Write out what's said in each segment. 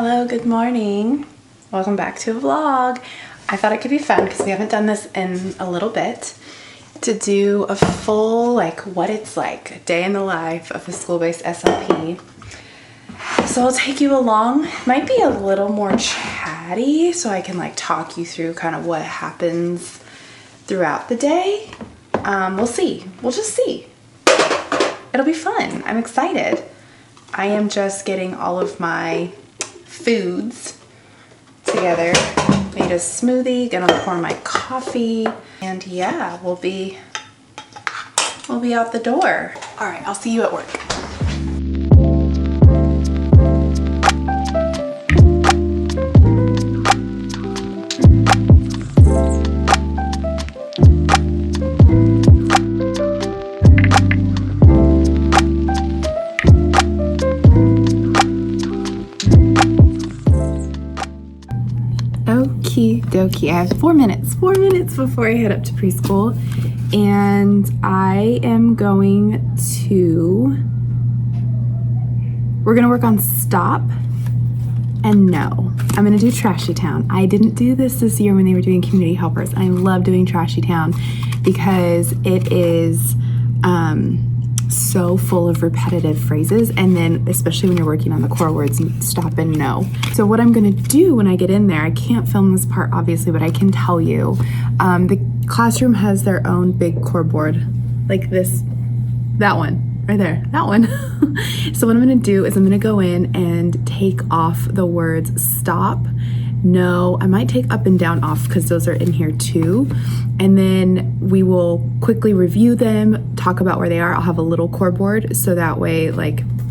Hello, good morning. Welcome back to a vlog. I thought it could be fun because we haven't done this in a little bit to do a full what it's like, a day in the life of a school-based SLP. So I'll take you along. It might be a little more chatty so I can talk you through kind of what happens throughout the day. We'll see. We'll just see. It'll be fun. I'm excited. I am just getting all of my foods together. Made a smoothie, gonna pour my coffee, and yeah, we'll be out the door. All right, I'll see you at work. Okie dokie, I have 4 minutes before I head up to preschool, and we're gonna work on stop and no. I'm gonna do Trashy Town. I didn't do this year when they were doing community helpers. I love doing Trashy Town because it is so full of repetitive phrases, and then especially when you're working on the core words, stop and no. So what I'm gonna do when I get in there, I can't film this part obviously, but I can tell you, the classroom has their own big core board like this, that one right there, that one. So what I'm gonna do is I'm gonna go in and take off the words stop, no. I might take up and down off because those are in here too. And then we will quickly review them, talk about where they are. I'll have a little core board so that way,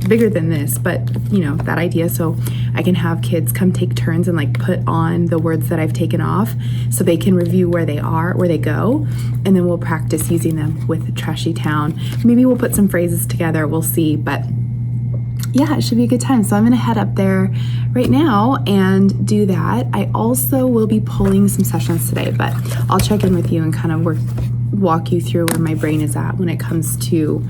bigger than this, but you know, that idea. So I can have kids come take turns and put on the words that I've taken off so they can review where they are, where they go. And then we'll practice using them with Trashy Town. Maybe we'll put some phrases together, we'll see, but yeah, it should be a good time. So I'm gonna head up there right now and do that. I also will be pulling some sessions today, but I'll check in with you and kind of walk you through where my brain is at when it comes to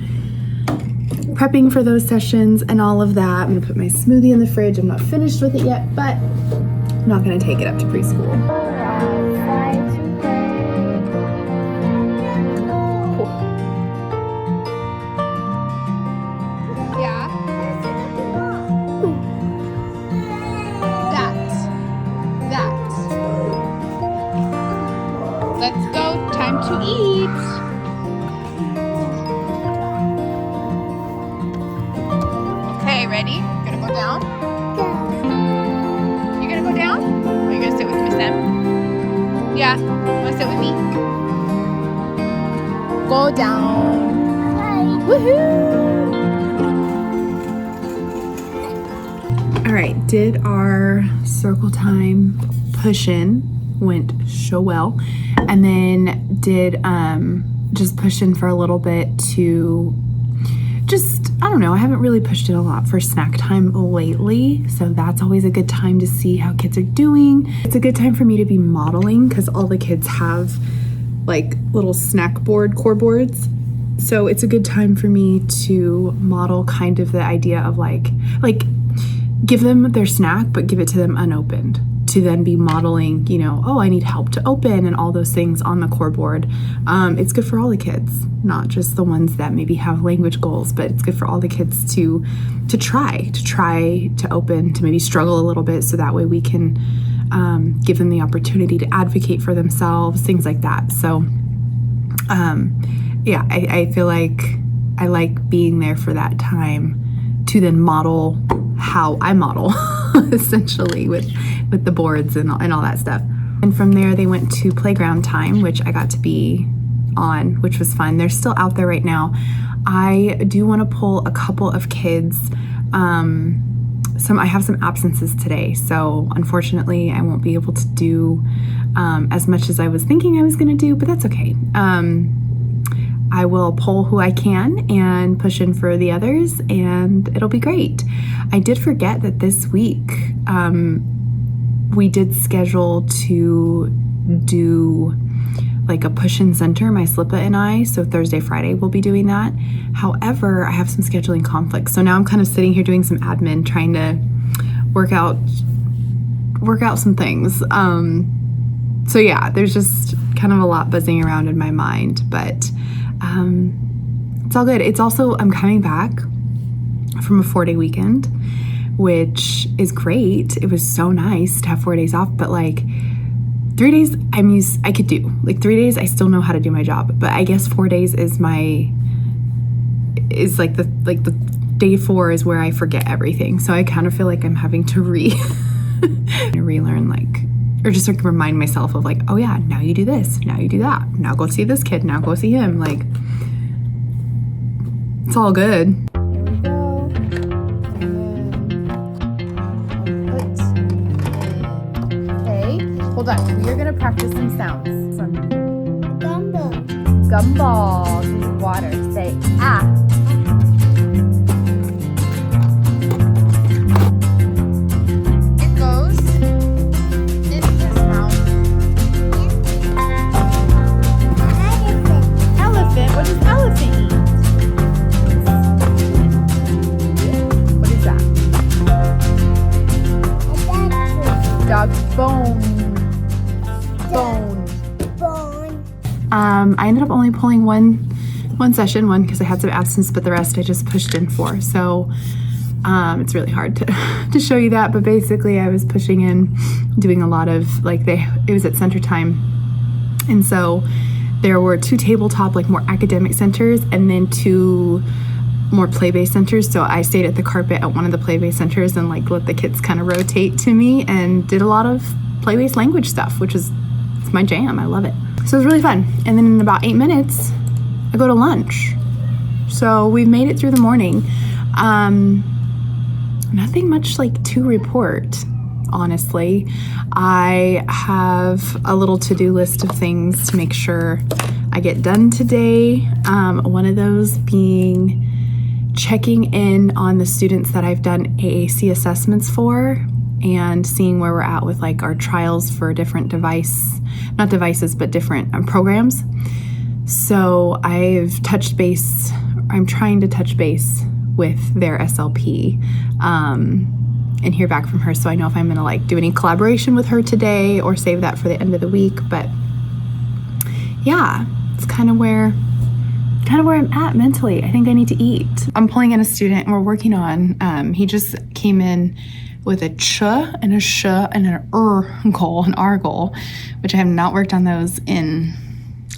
prepping for those sessions and all of that. I'm gonna put my smoothie in the fridge. I'm not finished with it yet, but I'm not gonna take it up to preschool. Let's go, time to eat. Okay, ready? Gonna go down? You're gonna go down? Or are you gonna sit with Miss M? Yeah, wanna sit with me? Go down. Hi. Woohoo! All right, did our circle time push in, went so well, and then did just push in for a little bit to I don't know, I haven't really pushed in a lot for snack time lately, so that's always a good time to see how kids are doing. It's a good time for me to be modeling because all the kids have little snack board core boards, so it's a good time for me to model kind of the idea of give them their snack but give it to them unopened, to then be modeling, oh, I need help to open and all those things on the core board. It's good for all the kids, not just the ones that maybe have language goals, but it's good for all the kids to try to open, to maybe struggle a little bit, so that way we can give them the opportunity to advocate for themselves, things like that. So yeah, I feel like I like being there for that time to then model how I model essentially with the boards and all that stuff. And from there they went to playground time, which I got to be on, which was fun. They're still out there right now. I do want to pull a couple of kids. I have some absences today, so unfortunately I won't be able to do as much as I was thinking I was going to do, but that's okay. I will pull who I can and push in for the others, and it'll be great. I did forget that this week we did schedule to do a push-in center, my Slippa and I, so Thursday, Friday we'll be doing that. However, I have some scheduling conflicts, so now I'm kind of sitting here doing some admin, trying to work out some things. So yeah, there's just kind of a lot buzzing around in my mind, but it's all good. It's also, I'm coming back from a 4-day weekend, which is great. It was so nice to have 4 days off, but like 3 days I could do. Like 3 days I still know how to do my job, but I guess 4 days is like the day 4 is where I forget everything. So I kind of feel like I'm having to relearn, like, or just like remind myself of like, oh yeah, now you do this, now you do that, now go see this kid, now go see him. Like, it's all good. Here we go. Okay, hold on. We are gonna practice some sounds. Some gumball. Some water. Say ah. It goes in his mouth. Elephant. What does elephant eat? What is that? Dog bone. I ended up only pulling one session, because I had some absence, but the rest I just pushed in for. So it's really hard to show you that, but basically I was pushing in, doing a lot of it was at center time, and so there were 2 tabletop, like more academic centers, and then 2 more play-based centers. So I stayed at the carpet at one of the play-based centers and like let the kids kind of rotate to me and did a lot of play-based language stuff, which is, it's my jam. I love it. So it was really fun. And then in about 8 minutes, I go to lunch. So we've made it through the morning. Nothing much like to report, honestly. I have a little to-do list of things to make sure I get done today. One of those being checking in on the students that I've done AAC assessments for and seeing where we're at with like our trials for different not devices, but different programs. So I'm trying to touch base with their SLP and hear back from her, so I know if I'm gonna like do any collaboration with her today or save that for the end of the week. But yeah, it's kind of where I'm at mentally. I think I need to eat. I'm pulling in a student and we're working on, he just came in with a ch and a sh and an goal, an R goal, which I have not worked on those in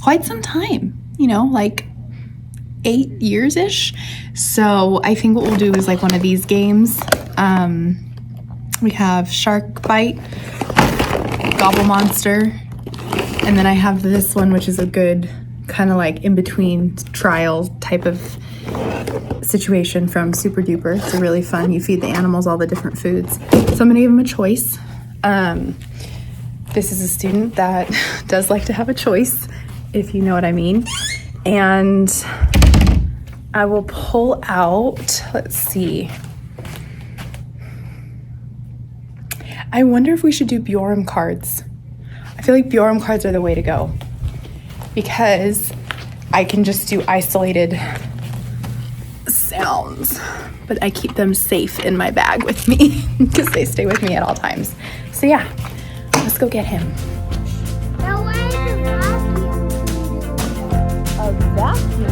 quite some time, like 8 years-ish. So I think what we'll do is like one of these games. We have Shark Bite, Gobble Monster, and then I have this one, which is a good kind of like in-between trial type of situation from Super Duper. It's really fun. You feed the animals all the different foods. So I'm gonna give them a choice. This is a student that does like to have a choice, if you know what I mean. And I will pull out, let's see. I wonder if we should do Bjorm cards. I feel like Bjorm cards are the way to go because I can just do isolated sounds, but I keep them safe in my bag with me because they stay with me at all times. So yeah, let's go get him. Now where is the vacuum? A vacuum?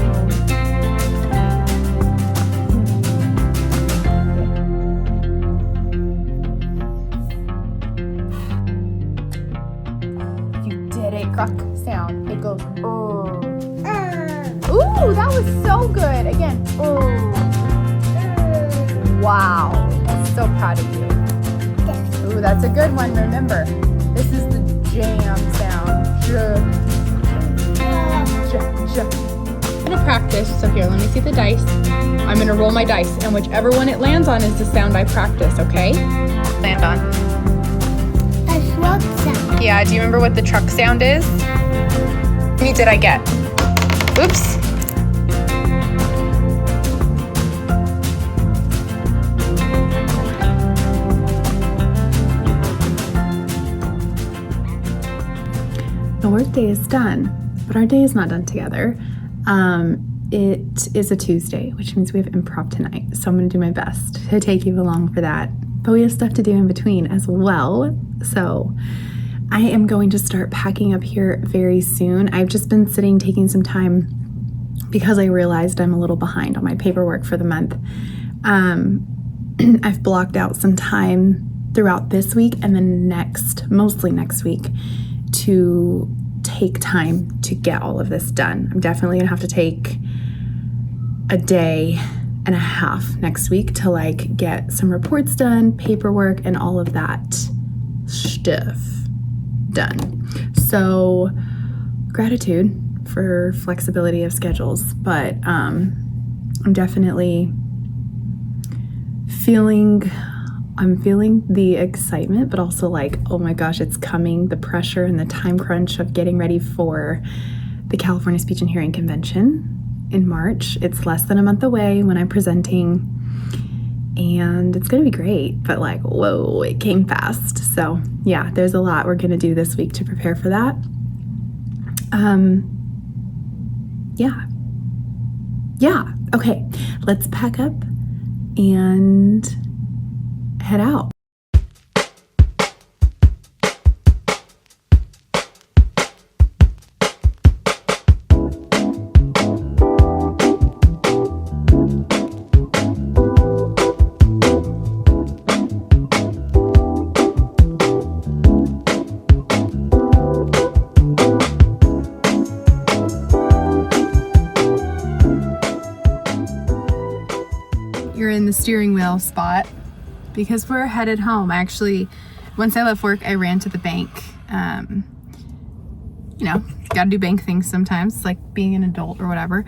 Cluck sound. It goes, Ooh, that was so good. Again, Wow. So proud of you. Ooh, that's a good one. Remember, this is the jam sound. I'm gonna practice. So here, let me see the dice. I'm gonna roll my dice, and whichever one it lands on is the sound I practice, okay? Land on. A truck sound. Yeah, do you remember what the truck sound is? How many did I get? Oops. The workday is done, but our day is not done together. It is a Tuesday, which means we have improv tonight. So I'm gonna do my best to take you along for that. but we have stuff to do in between as well. So I am going to start packing up here very soon. I've just been sitting, taking some time because I realized I'm a little behind on my paperwork for the month. I've blocked out some time throughout this week and then mostly next week, to take time to get all of this done. I'm definitely gonna have to take a day and a half next week to like get some reports done, paperwork, and all of that stuff done. So gratitude for flexibility of schedules, but I'm definitely feeling the excitement, but also like, oh my gosh, it's coming, the pressure and the time crunch of getting ready for the California Speech and Hearing Convention in March. It's less than a month away when I'm presenting, and it's gonna be great, but like, whoa, it came fast. So yeah, there's a lot we're gonna do this week to prepare for that. Yeah, okay, let's pack up and head out. You're in the steering wheel spot because we're headed home. Actually, once I left work, I ran to the bank. Gotta do bank things sometimes. It's like being an adult or whatever.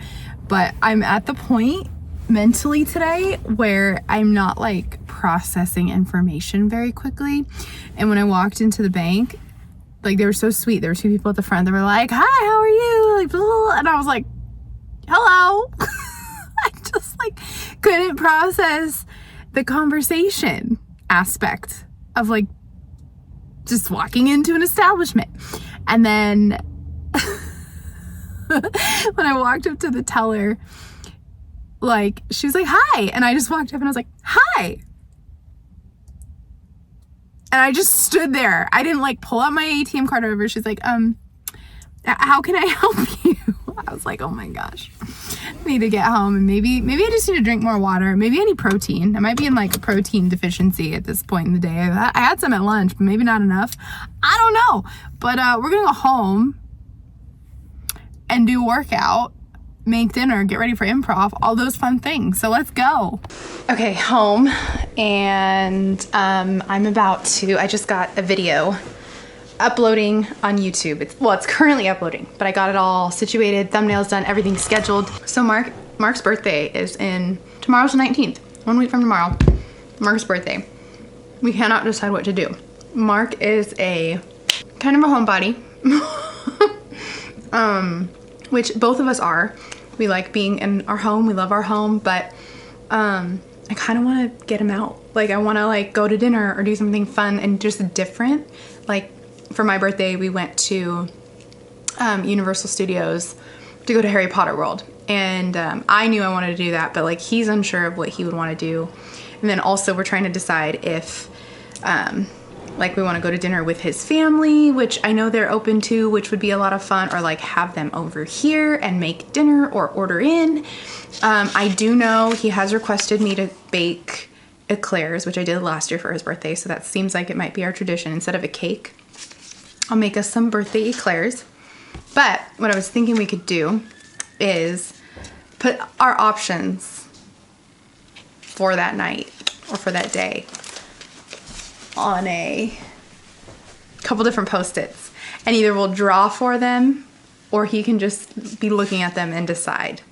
But I'm at the point mentally today where I'm not like processing information very quickly. And when I walked into the bank, like they were so sweet. There were two people at the front that were like, "Hi, how are you?" Like, blah, blah, blah. And I was like, "Hello." I just like couldn't process the conversation aspect of like just walking into an establishment. And then when I walked up to the teller, like she was like, "Hi," and I just walked up and I was like, "Hi," and I just stood there. I didn't like pull out my ATM card or whatever. She's like, "How can I help you?" I was like, oh my gosh, I need to get home, and maybe I just need to drink more water. Maybe I need protein. I might be in like a protein deficiency at this point in the day. I had some at lunch, but maybe not enough. I don't know. But we're gonna go home and do a workout, make dinner, get ready for improv, all those fun things. So let's go. Okay, home, and I just got a video uploading on YouTube. It's currently uploading, but I got it all situated, thumbnails done, everything scheduled. So Mark's birthday is tomorrow's the 19th, 1 week from tomorrow. Mark's birthday. We cannot decide what to do. Mark is a kind of a homebody, which both of us are. We like being in our home, we love our home, but I kind of want to get him out. Like I want to like go to dinner or do something fun and just different. Like for my birthday, we went to Universal Studios to go to Harry Potter World. And I knew I wanted to do that, but like he's unsure of what he would want to do. And then also we're trying to decide if like we want to go to dinner with his family, which I know they're open to, which would be a lot of fun, or like have them over here and make dinner or order in. I do know he has requested me to bake eclairs, which I did last year for his birthday. So that seems like it might be our tradition. Instead of a cake, I'll make us some birthday eclairs. But what I was thinking we could do is put our options for that night or for that day on a couple different Post-its, and either we'll draw for them or he can just be looking at them and decide.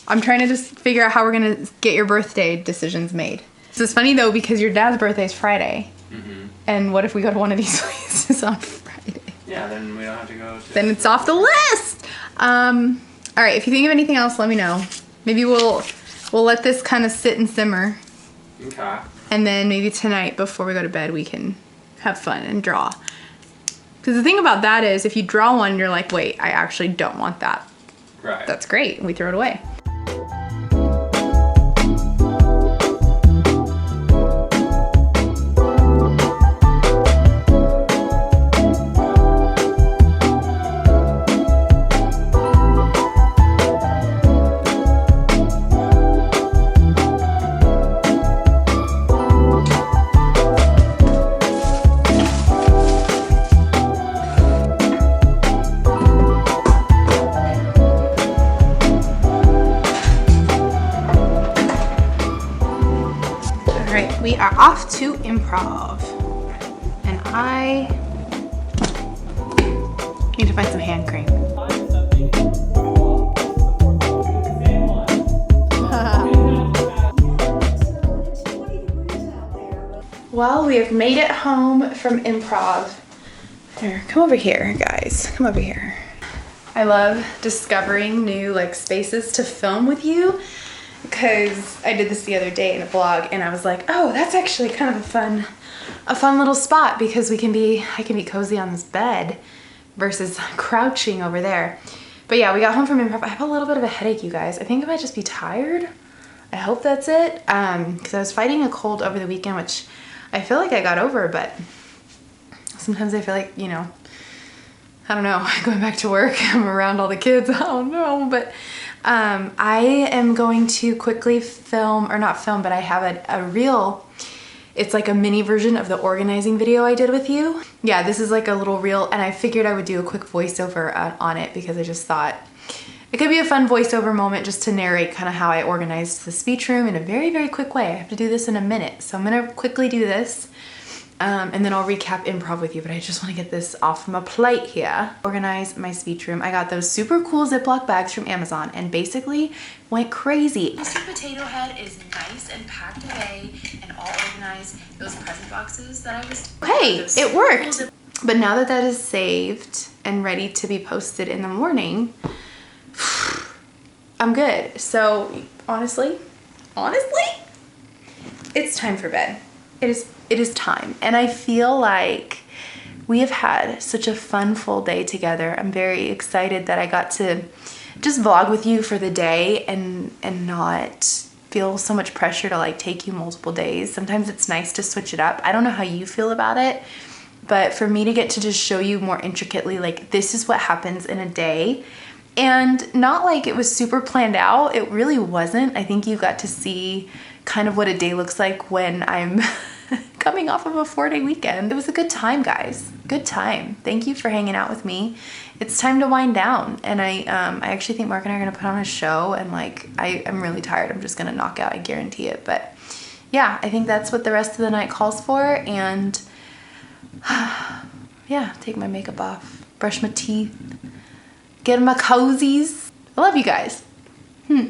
I'm trying to just figure out how we're gonna get your birthday decisions made. So it's funny though, because your dad's birthday is Friday. Mm-hmm. And what if we go to one of these places on Friday? Yeah, then we don't have to go to... Then it's off the list! All right, if you think of anything else, let me know. Maybe we'll let this kind of sit and simmer. Okay. And then maybe tonight before we go to bed, we can have fun and draw. Because the thing about that is, if you draw one, you're like, wait, I actually don't want that. Right. That's great. We throw it away. to Improv. And I need to find some hand cream. Well, we have made it home from Improv. Here, come over here, guys. Come over here. I love discovering new spaces to film with you, because I did this the other day in a vlog and I was like, oh, that's actually kind of a fun little spot, because I can be cozy on this bed versus crouching over there. But yeah, we got home from Improv. I have a little bit of a headache, you guys. I think I might just be tired. I hope that's it. Because I was fighting a cold over the weekend, which I feel like I got over, but sometimes I feel like, I don't know, going back to work, I'm around all the kids, I don't know, but I am going to quickly film, or not film, but I have a reel. It's like a mini version of the organizing video I did with you. Yeah, this is like a little reel, and I figured I would do a quick voiceover on it, because I just thought it could be a fun voiceover moment just to narrate kind of how I organized the speech room in a very, very quick way. I have to do this in a minute, so I'm gonna quickly do this. And then I'll recap Improv with you, but I just want to get this off my plate here. Organize my speech room. I got those super cool Ziploc bags from Amazon and basically went crazy. Mr. Potato Head is nice and packed away and all organized. Those present boxes that I was... Hey, it worked! But now that that is saved and ready to be posted in the morning, I'm good. So honestly, it's time for bed. It is time, and I feel like we have had such a fun full day together. I'm very excited that I got to just vlog with you for the day and not feel so much pressure to take you multiple days. Sometimes it's nice to switch it up. I don't know how you feel about it, but for me to get to just show you more intricately, this is what happens in a day, and not like it was super planned out. It really wasn't. I think you got to see kind of what a day looks like when I'm coming off of a 4-day weekend. It was a good time, guys. Good time. Thank you for hanging out with me. It's time to wind down. And I actually think Mark and I are gonna put on a show, and I'm really tired. I'm just gonna knock out, I guarantee it. But yeah, I think that's what the rest of the night calls for. And yeah, take my makeup off, brush my teeth, get my cozies. I love you guys. All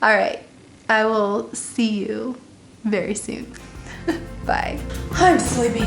right, I will see you very soon. Bye. I'm sleepy.